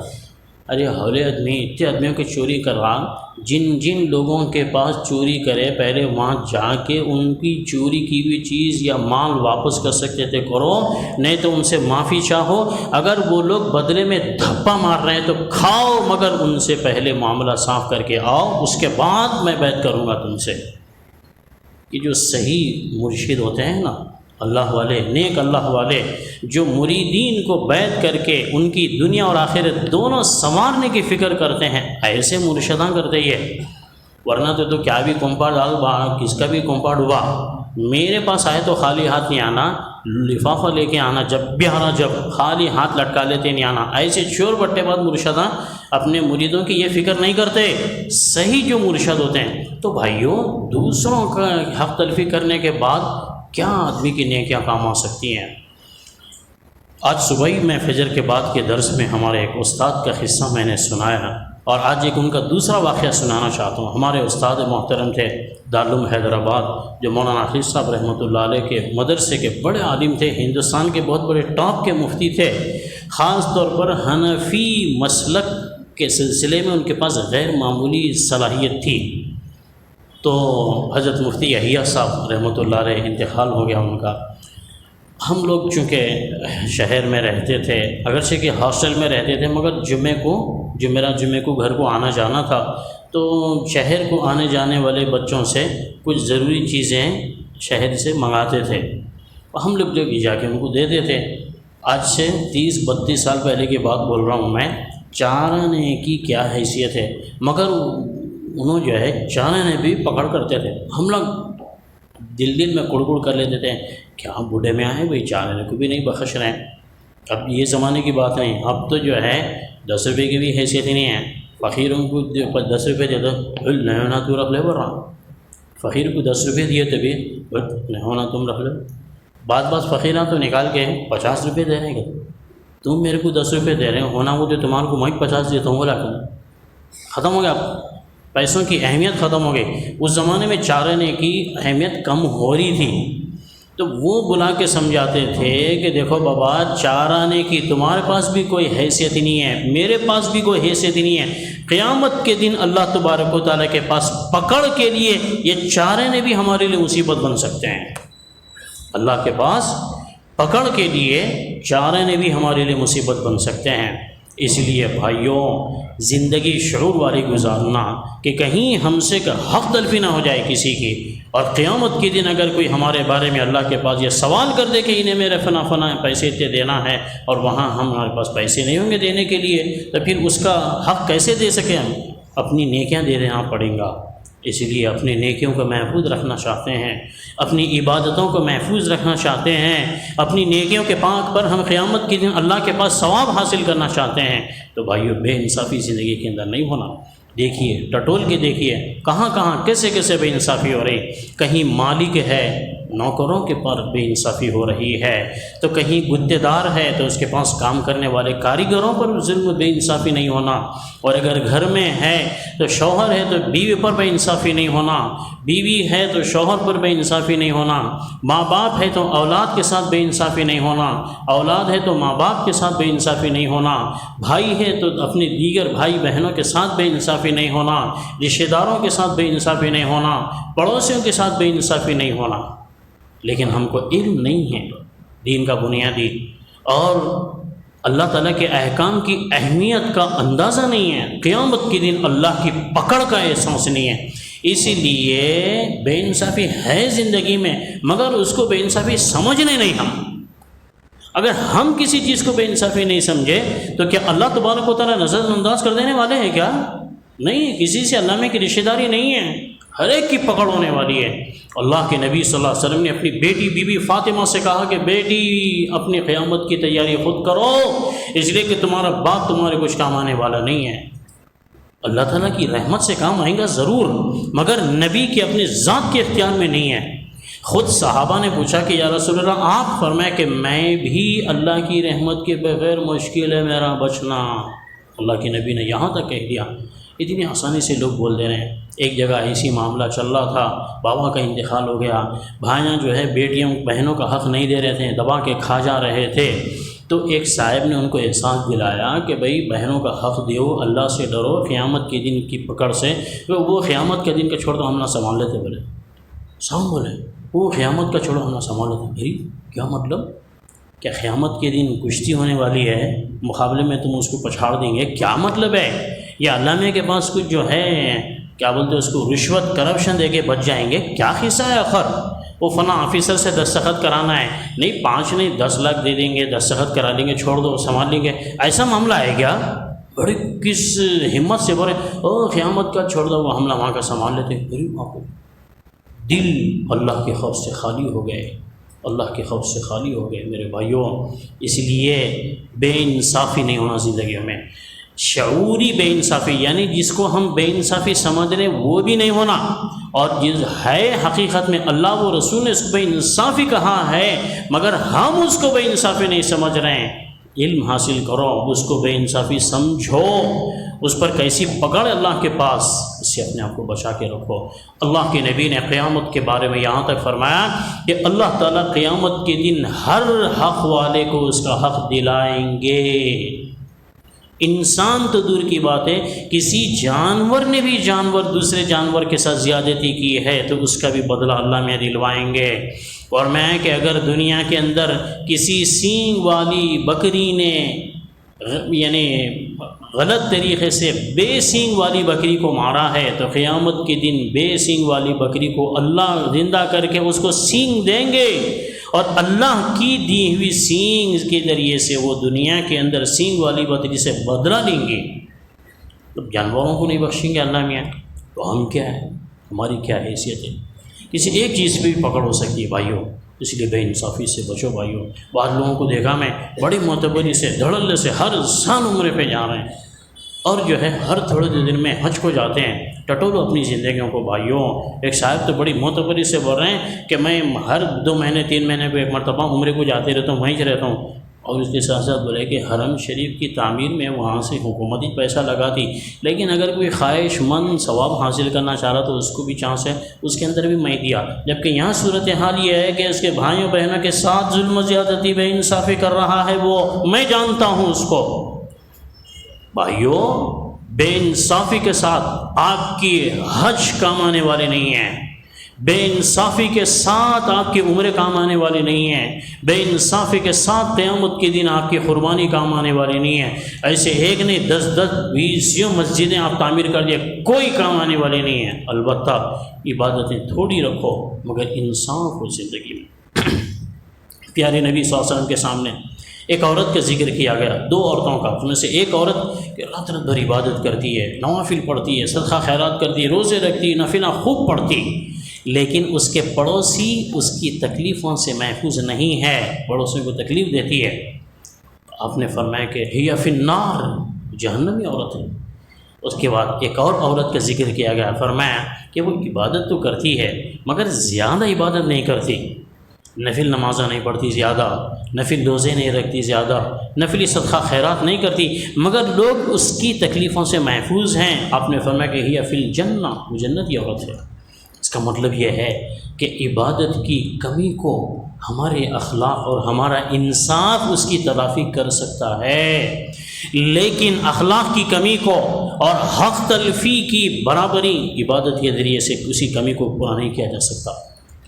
ارے ہولے آدمی اتنے آدمیوں کی چوری کر رہا، جن لوگوں کے پاس چوری کرے پہلے وہاں جا کے ان کی چوری کی ہوئی چیز یا مال واپس کر سکتے تھے کرو، نہیں تو ان سے معافی چاہو۔ اگر وہ لوگ بدلے میں دھپا مار رہے ہیں تو کھاؤ، مگر ان سے پہلے معاملہ صاف کر کے آؤ، اس کے بعد میں بیعت کروں گا تم سے۔ یہ جو صحیح مرشد ہوتے ہیں نا، اللہ والے، نیک اللہ والے، جو مریدین کو بیعت کر کے ان کی دنیا اور آخرت دونوں سنوارنے کی فکر کرتے ہیں، ایسے مرشداں کرتے یہ۔ ورنہ تو کیا بھی کمپاؤنڈ ڈال کس کا بھی کمپاؤنڈ ہوا، میرے پاس آئے تو خالی ہاتھ نہیں آنا، لفافہ لے کے آنا، جب بھی آنا، جب خالی ہاتھ لٹکا لیتے نہیں آنا۔ ایسے چور بٹے بعد مرشداں اپنے مریدوں کی یہ فکر نہیں کرتے۔ صحیح جو مرشد ہوتے ہیں تو بھائیوں، دوسروں کا حق تلفی کرنے کے بعد کیا آدمی کی نیکیاں کام آ سکتی ہیں۔ آج صبح ہی میں فجر کے بعد کے درس میں ہمارے ایک استاد کا قصہ میں نے سنایا، اور آج ایک ان کا دوسرا واقعہ سنانا چاہتا ہوں۔ ہمارے استاد محترم تھے دارالعلوم حیدرآباد، جو مولانا حفیظ صاحب رحمۃ اللہ علیہ کے مدرسے کے بڑے عالم تھے، ہندوستان کے بہت بڑے ٹاپ کے مفتی تھے۔ خاص طور پر حنفی مسلک کے سلسلے میں ان کے پاس غیر معمولی صلاحیت تھی۔ تو حضرت مفتی یحییٰ صاحب رحمۃ اللہ علیہ انتقال ہو گیا ان کا۔ ہم لوگ چونکہ شہر میں رہتے تھے، اگرچہ کہ ہاسٹل میں رہتے تھے، مگر جمعے کو گھر کو آنا جانا تھا، تو شہر کو آنے جانے والے بچوں سے کچھ ضروری چیزیں شہر سے منگاتے تھے، ہم لوگ جا کے ان کو دیتے تھے۔ آج سے 30-32 سال پہلے کی بات بول رہا ہوں میں۔ چارنے کی کیا حیثیت ہے، مگر انہوں جو ہے چارنے بھی پکڑ کرتے تھے۔ ہم لوگ دل میں کڑ کر لیتے تھے، کیا بوڑھے میں آئے بھائی، چارنے کو بھی نہیں بخش رہے ہیں۔ اب یہ زمانے کی بات نہیں، اب تو جو ہے 10 روپے کی بھی حیثیت ہی نہیں ہے۔ فقیروں کو 10 روپے دے دو، نہیں ہونا تو رکھ لے، بول رہا فقیر کو 10 روپے دیے تبھی نہیں ہونا تم رکھ لو۔ بعض فقیران تو نکال کے 50 روپے دے رہے ہیں، تم میرے کو 10 روپے دے رہے ہو، ہونا وہ تو تمہارے کو میں 50 دیتا ہوں، بولا ختم ہو گیا، پیسوں کی اہمیت ختم ہو گئی۔ اس زمانے میں چارنے کی اہمیت کم ہو رہی تھی، تو وہ بلا کے سمجھاتے تھے کہ دیکھو بابا، چارانے کی تمہارے پاس بھی کوئی حیثیت ہی نہیں ہے، میرے پاس بھی کوئی حیثیت ہی نہیں ہے۔ قیامت کے دن اللہ تبارک و تعالیٰ کے پاس پکڑ کے لیے یہ چارنے بھی ہمارے لیے مصیبت بن سکتے ہیں۔ اللہ کے پاس پکڑ کے لیے چارنے بھی ہمارے لیے مصیبت بن سکتے ہیں۔ اس لیے بھائیوں، زندگی شعور والی گزارنا کہ کہیں ہم سے حق تلفی نہ ہو جائے کسی کی، اور قیامت کے دن اگر کوئی ہمارے بارے میں اللہ کے پاس یہ سوال کر دے کہ انہیں میرے فنا پیسے اتنے دینا ہے، اور وہاں ہمارے پاس پیسے نہیں ہوں گے دینے کے لیے، تو پھر اس کا حق کیسے دے سکیں ہم؟ اپنی نیکیاں دے دینا پڑیں گا۔ اس لیے اپنی نیکیوں کو محفوظ رکھنا چاہتے ہیں، اپنی عبادتوں کو محفوظ رکھنا چاہتے ہیں، اپنی نیکیوں کے پاک پر ہم قیامت کے دن اللہ کے پاس ثواب حاصل کرنا چاہتے ہیں، تو بھائیو بے انصافی زندگی کے اندر نہیں ہونا۔ دیکھیے، ٹٹول کے دیکھیے کہاں کیسے بے انصافی ہو رہی۔ کہیں مالک ہے، نوکروں کے پر بے انصافی ہو رہی ہے، تو کہیں گدے دار ہے تو اس کے پاس کام کرنے والے کاریگروں پر ظلم بے انصافی نہیں ہونا، اور اگر گھر میں ہے تو شوہر ہے تو بیوی پر بے انصافی نہیں ہونا، بیوی ہے تو شوہر پر بے انصافی نہیں ہونا، ماں باپ ہے تو اولاد کے ساتھ بے انصافی نہیں ہونا، اولاد ہے تو ماں باپ کے ساتھ بے انصافی نہیں ہونا، بھائی ہے تو اپنے دیگر بھائی بہنوں کے ساتھ بے انصافی نہیں ہونا، رشتہ داروں کے ساتھ بے انصافی نہیں ہونا، پڑوسیوں کے ساتھ بے انصافی نہیں ہونا۔ لیکن ہم کو علم نہیں ہے دین کا بنیادی، اور اللہ تعالیٰ کے احکام کی اہمیت کا اندازہ نہیں ہے، قیامت کے دن اللہ کی پکڑ کا احساس نہیں ہے۔ اسی لیے بے انصافی ہے زندگی میں، مگر اس کو بے انصافی سمجھنے نہیں ہم۔ اگر ہم کسی چیز کو بے انصافی نہیں سمجھے تو کیا اللہ تبارک و تعالیٰ نظر انداز کر دینے والے ہیں کیا؟ نہیں، کسی سے اللہ میں کی رشتہ داری نہیں ہے، ہر ایک کی پکڑ ہونے والی ہے۔ اللہ کے نبی صلی اللہ علیہ وسلم نے اپنی بیٹی بی بی فاطمہ سے کہا کہ بیٹی اپنی قیامت کی تیاری خود کرو، اس لیے کہ تمہارا باپ تمہارے کچھ کام آنے والا نہیں ہے۔ اللہ تعالیٰ کی رحمت سے کام آئے گا ضرور، مگر نبی کے اپنے ذات کے اختیار میں نہیں ہے۔ خود صحابہ نے پوچھا کہ یا رسول اللہ، آپ فرمائے کہ میں بھی اللہ کی رحمت کے بغیر مشکل ہے میرا بچنا۔ اللہ کے نبی نے یہاں تک کہہ دیا۔ اتنی آسانی سے لوگ بول دے رہے ہیں۔ ایک جگہ ایسی معاملہ چل رہا تھا، بابا کا انتقال ہو گیا، بھائیاں جو ہے بیٹیوں بہنوں کا حق نہیں دے رہے تھے، دبا کے کھا جا رہے تھے، تو ایک صاحب نے ان کو احساس دلایا کہ بھئی بہنوں کا حق دیو، اللہ سے ڈرو، قیامت کے دن کی پکڑ سے وہ قیامت کے دن کا چھوڑ دو، ہم نہ سنبھال لیتے، بولے سام بولے وہ قیامت کا چھوڑو ہم نہ سنبھال لیتے۔ بھائی کیا مطلب؟ کیا قیامت کے دن کشتی ہونے والی ہے، مقابلے میں تم اس کو پچھاڑ دیں گے؟ کیا مطلب ہے؟ یا علامے کے پاس کچھ جو ہے کیا بولتے اس کو رشوت کرپشن دے کے بچ جائیں گے؟ کیا قصہ ہے آخر؟ وہ فلاں آفیسر سے دستخط کرانا ہے، نہیں 5 نہیں 10 لاکھ دے دیں گے، دستخط کرا لیں گے، چھوڑ دو سنبھال لیں گے، ایسا معاملہ ہے کیا؟ بڑی کس ہمت سے بولے او قیامت کا چھوڑ دو، وہ حملہ وہاں کا سنبھال لیتے۔ بڑی دل اللہ کے خوف سے خالی ہو گئے، اللہ کے خوف سے خالی ہو گئے میرے بھائیوں۔ اس لیے بے انصافی نہیں ہونا زندگیوں میں، شعوری بے انصافی، یعنی جس کو ہم بے انصافی سمجھ رہے وہ بھی نہیں ہونا، اور جس ہے حقیقت میں اللہ و رسول نے اس کو بے انصافی کہا ہے مگر ہم اس کو بے انصافی نہیں سمجھ رہے ہیں۔ علم حاصل کرو، اس کو بے انصافی سمجھو، اس پر کیسی پکڑ اللہ کے پاس، اس سے اپنے آپ کو بچا کے رکھو۔ اللہ کے نبی نے قیامت کے بارے میں یہاں تک فرمایا کہ اللہ تعالیٰ قیامت کے دن ہر حق والے کو اس کا حق دلائیں گے۔ انسان تو دور کی بات ہے، کسی جانور نے بھی دوسرے جانور کے ساتھ زیادتی کی ہے تو اس کا بھی بدلہ اللہ میں دلوائیں گے۔ اور میں کہ اگر دنیا کے اندر کسی سینگ والی بکری نے یعنی غلط طریقے سے بے سینگ والی بکری کو مارا ہے تو قیامت کے دن بے سینگ والی بکری کو اللہ زندہ کر کے اس کو سینگ دیں گے، اور اللہ کی دی ہوئی سینگ کے ذریعے سے وہ دنیا کے اندر سینگ والی بکری سے بدلہ لیں گے۔ تو جانوروں کو نہیں بخشیں گے اللہ میاں، تو ہم کیا ہے، ہماری کیا حیثیت ہے؟ کسی ایک چیز پہ بھی پکڑ ہو سکتی ہے بھائیوں، اس لیے بے انصافی سے بچو بھائیوں۔ بعض لوگوں کو دیکھا میں بڑی معتبری سے دھڑلے سے ہر سال عمرے پہ جا رہے ہیں، اور جو ہے ہر تھوڑے دن میں حج کو جاتے ہیں۔ ٹٹولو اپنی زندگیوں کو بھائیوں۔ ایک صاحب تو بڑی معتبری سے بول رہے ہیں کہ میں ہر 2 مہینے 3 مہینے پہ ایک مرتبہ عمرے کو جاتے رہتا ہوں، وہیں سے رہتا ہوں، اور اس کے ساتھ ساتھ بولے کہ حرم شریف کی تعمیر میں وہاں سے حکومت ہی پیسہ لگاتی، لیکن اگر کوئی خواہش مند ثواب حاصل کرنا چاہ رہا تو اس کو بھی چانس ہے، اس کے اندر بھی میں دیا۔ جبکہ یہاں صورتحال یہ ہے کہ اس کے بھائیوں بہنوں کے ساتھ ظلم و زیادتی بے انصافی کر رہا ہے، وہ میں جانتا ہوں اس کو۔ بھائیوں بے انصافی کے ساتھ آپ کی حج کام آنے والے نہیں ہیں، بے انصافی کے ساتھ آپ کی عمرے کام آنے والے نہیں ہیں، بے انصافی کے ساتھ قیامت کے دن آپ کی قربانی کام آنے والی نہیں ہے۔ ایسے ایک نہیں 10 20 مسجدیں آپ تعمیر کر دیا، کوئی کام آنے والے نہیں ہیں۔ البتہ عبادتیں تھوڑی رکھو مگر انصاف ہو زندگی میں۔ پیارے نبی صلی اللہ علیہ وسلم کے سامنے ایک عورت کا ذکر کیا گیا، 2 عورتوں کا، ان میں سے ایک عورت کہ رات رات بھر عبادت کرتی ہے، نوافل پڑھتی ہے، صدقہ خیرات کرتی ہے، روزے رکھتی ہے، نفلیں خوب پڑھتی، لیکن اس کے پڑوسی اس کی تکلیفوں سے محفوظ نہیں ہے، پڑوسیوں کو تکلیف دیتی ہے۔ آپ نے فرمایا کہ ہی فی النار، جہنمی عورت ہے۔ اس کے بعد ایک اور عورت کا ذکر کیا گیا، فرمایا کہ وہ عبادت تو کرتی ہے مگر زیادہ عبادت نہیں کرتی، نفل نمازیں نہیں پڑھتی زیادہ، نفل روزے نہیں رکھتی زیادہ، نفلی صدقہ خیرات نہیں کرتی، مگر لوگ اس کی تکلیفوں سے محفوظ ہیں۔ آپ نے فرمایا کہ ہی فی الجنہ، وہ جنتی عورت ہے۔ اس کا مطلب یہ ہے کہ عبادت کی کمی کو ہمارے اخلاق اور ہمارا انصاف اس کی تلافی کر سکتا ہے، لیکن اخلاق کی کمی کو اور حق تلفی کی برابری عبادت کے ذریعے سے کسی کمی کو پورا نہیں کیا جا سکتا۔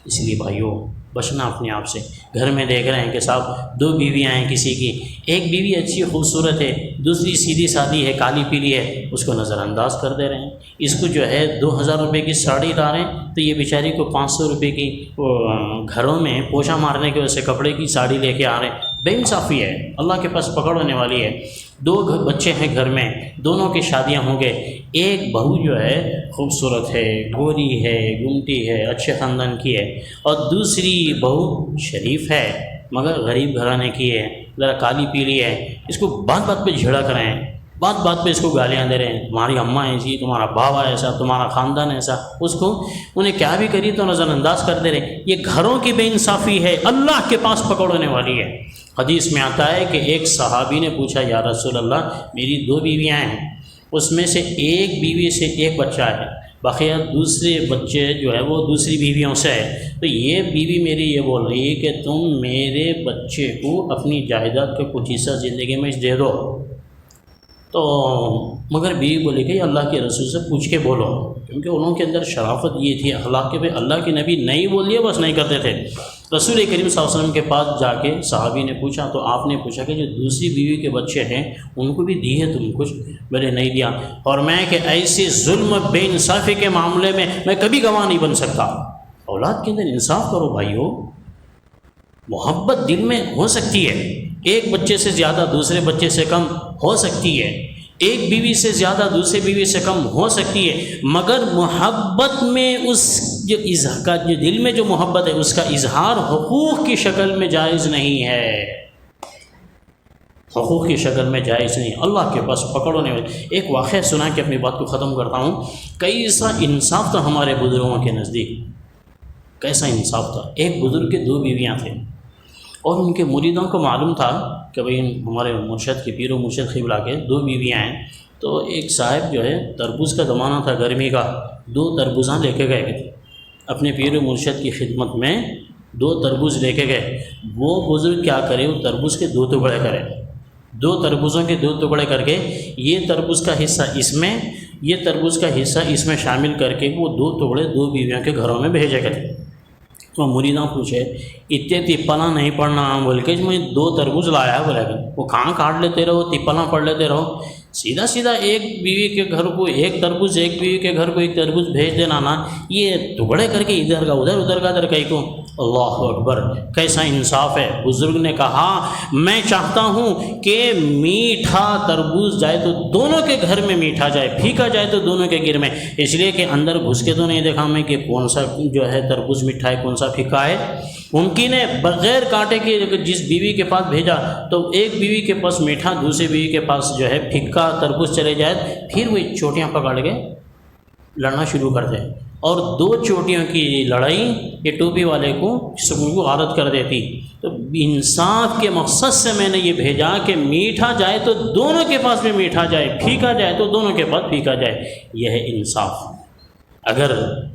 اس لیے بھائیوں بچنا اپنے آپ سے۔ گھر میں دیکھ رہے ہیں کہ صاحب 2 بیویاں ہیں کسی کی، ایک بیوی اچھی خوبصورت ہے، دوسری سیدھی سادی ہے، کالی پیلی ہے، اس کو نظر انداز کر دے رہے ہیں۔ اس کو جو ہے 2000 روپے کی ساڑی لا رہے ہیں تو یہ بیچاری کو 500 روپے کی گھروں میں پوچھا مارنے کی وجہ سے کپڑے کی ساڑی لے کے آ رہے ہیں۔ بے انصافی ہے، اللہ کے پاس پکڑ ہونے والی ہے۔ 2 بچے ہیں گھر میں، دونوں کی شادیاں ہوں گے، ایک بہو جو ہے خوبصورت ہے، گوری ہے، گمٹی ہے، اچھے خاندان کی ہے، اور دوسری بہو شریف ہے مگر غریب گھرانے کی ہے، ذرا کالی پیلی ہے۔ اس کو بات بات پہ جھڑک رہے ہیں، بات بات پہ اس کو گالیاں دے رہے ہیں، تمہاری اماں ایسی، تمہارا بابا ایسا، تمہارا خاندان ایسا۔ اس کو انہیں کیا بھی کری تو نظر انداز کر دے رہے۔ یہ گھروں کی بے انصافی ہے، اللہ کے پاس پکڑ ہونے والی ہے۔ حدیث میں آتا ہے کہ ایک صحابی نے پوچھا یا رسول اللہ میری 2 بیویاں ہیں، اس میں سے ایک بیوی سے ایک بچہ ہے، باقی دوسرے بچے جو ہے وہ دوسری بیویوں سے ہے، تو یہ بیوی میری یہ بول رہی ہے کہ تم میرے بچے کو اپنی جائیداد کا کچھ حصہ زندگی میں دے دو۔ تو مگر بیوی بولے کہ اللہ کے رسول سے پوچھ کے بولو، کیونکہ انہوں کے اندر شرافت یہ تھی اخلاق کے، اللہ کے نبی نہیں بول دیا بس نہیں کرتے تھے۔ رسول کریم صلی اللہ علیہ وسلم کے پاس جا کے صحابی نے پوچھا تو آپ نے پوچھا کہ جو دوسری بیوی کے بچے ہیں ان کو بھی دی ہے تم کچھ؟ بولے نہیں دیا، اور میں کہ ایسے ظلم بے انصافی کے معاملے میں کبھی گواہ نہیں بن سکتا۔ اولاد کے اندر انصاف کرو بھائیو، محبت دل میں ہو سکتی ہے، ایک بچے سے زیادہ دوسرے بچے سے کم ہو سکتی ہے، ایک بیوی سے زیادہ دوسرے بیوی سے کم ہو سکتی ہے، مگر محبت میں اس جو دل میں جو محبت ہے اس کا اظہار حقوق کی شکل میں جائز نہیں ہے، حقوق کی شکل میں جائز نہیں۔ اللہ کے پاس پکڑو نہیں۔ ایک واقعہ سنا کہ اپنی بات کو ختم کرتا ہوں، کیسا انصاف تھا ہمارے بزرگوں کے نزدیک، کیسا انصاف تھا۔ ایک بزرگ کے دو بیویاں تھیں اور ان کے مریدوں کو معلوم تھا کہ بھئی ہمارے مرشد کے پیر و مرشد قبلہ کے دو بیویاں ہیں، تو ایک صاحب جو ہے تربوز کا زمانہ تھا گرمی کا، 2 تربوزاں لے کے گئے تھے اپنے پیر و مرشد کی خدمت میں، 2 تربوز لے کے گئے۔ وہ بزرگ کیا کرے، وہ تربوز کے 2 ٹکڑے کرے، 2 تربوزوں کے 2 ٹکڑے کر کے یہ تربوز کا حصہ اس میں، یہ تربوز کا حصہ اس میں شامل کر کے وہ 2 ٹکڑے 2 بیویوں کے گھروں میں بھیجے گئے۔ تو مریداں پوچھے اتنے تپلا نہیں پڑھنا، بول کے میں 2 تربوز لایا ہے، بولے کہ وہ کہاں کاٹ لیتے رہو، تپلا پڑھ لیتے رہو، سیدھا سیدھا ایک بیوی کے گھر کو ایک تربوز، ایک بیوی کے گھر کو ایک تربوز بھیج دینا نا، یہ ٹکڑے کر کے ادھر کا ادھر، ادھر کا ادھر کہیں کو۔ اللہ اکبر، کیسا انصاف ہے۔ بزرگ نے کہا میں چاہتا ہوں کہ میٹھا تربوز جائے تو دونوں کے گھر میں میٹھا جائے، پھیکا جائے تو دونوں کے گھر میں، اس لیے کہ اندر گھس کے تو نہیں دیکھا میں کہ کون سا جو ہے تربوز میٹھا ہے کون سا پھیکا ہے۔ ممکن ہے بغیر کانٹے کے جس بیوی کے پاس بھیجا تو ایک بیوی کے پاس میٹھا، دوسری بیوی کے پاس جو ہے پھیکا تربوز چلے جائے، پھر وہ چوٹیاں پکڑ کے لڑنا شروع کر دے، اور 2 چوٹیوں کی لڑائی یہ ٹوپی والے کو سکون کو غارت کر دیتی۔ تو انصاف کے مقصد سے میں نے یہ بھیجا کہ میٹھا جائے تو دونوں کے پاس میں میٹھا جائے، پھیکا جائے تو دونوں کے پاس پھیکا جائے، یہ ہے انصاف۔ اگر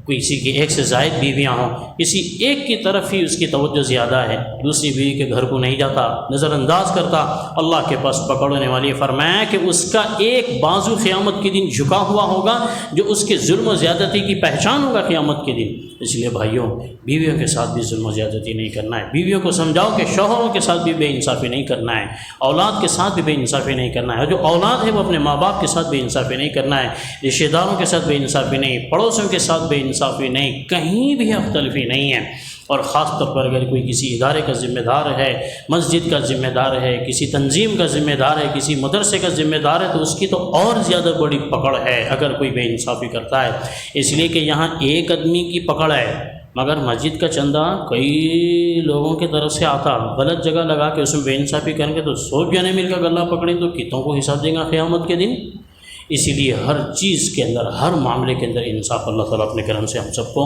کسی کی ایک سے زائد بیویاں ہوں، کسی ایک کی طرف ہی اس کی توجہ زیادہ ہے، دوسری بیوی کے گھر کو نہیں جاتا، نظر انداز کرتا، اللہ کے پاس پکڑنے والی فرمایا کہ اس کا ایک بازو قیامت کے دن جھکا ہوا ہوگا، جو اس کے ظلم و زیادتی کی پہچان ہوگا قیامت کے دن۔ اس لیے بھائیوں، بیویوں کے ساتھ بھی ظلم و زیادتی نہیں کرنا ہے، بیویوں کو سمجھاؤ کہ شوہروں کے ساتھ بھی بے انصافی نہیں کرنا ہے، اولاد کے ساتھ بھی بے انصافی نہیں کرنا ہے، اور جو اولاد ہے وہ اپنے ماں باپ کے ساتھ بے انصافی نہیں کرنا ہے، رشتہ داروں کے ساتھ بے انصافی نہیں، پڑوسیوں کے ساتھ بے انصافی نہیں، کہیں بھی حق تلفی نہیں ہے۔ اور خاص طور پر اگر کوئی کسی ادارے کا ذمہ دار ہے، مسجد کا ذمہ دار ہے، کسی تنظیم کا ذمہ دار ہے، کسی مدرسے کا ذمہ دار ہے، تو اس کی تو اور زیادہ بڑی پکڑ ہے اگر کوئی بے انصافی کرتا ہے، اس لیے کہ یہاں ایک آدمی کی پکڑ ہے، مگر مسجد کا چندہ کئی لوگوں کی طرف سے آتا، غلط جگہ لگا کے اس میں بے انصافی کریں گے تو 100 جنے مل کر گلہ پکڑیں تو کتوں کو حساب دیں گا قیامت کے دن۔ اسی لیے ہر چیز کے اندر، ہر معاملے کے اندر انصاف اللہ تعالیٰ اپنے کرم سے ہم سب کو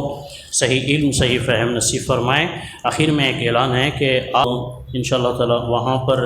صحیح علم، صحیح فہم نصیب فرمائے۔ آخر میں ایک اعلان ہے کہ آپ انشاءاللہ تعالیٰ وہاں پر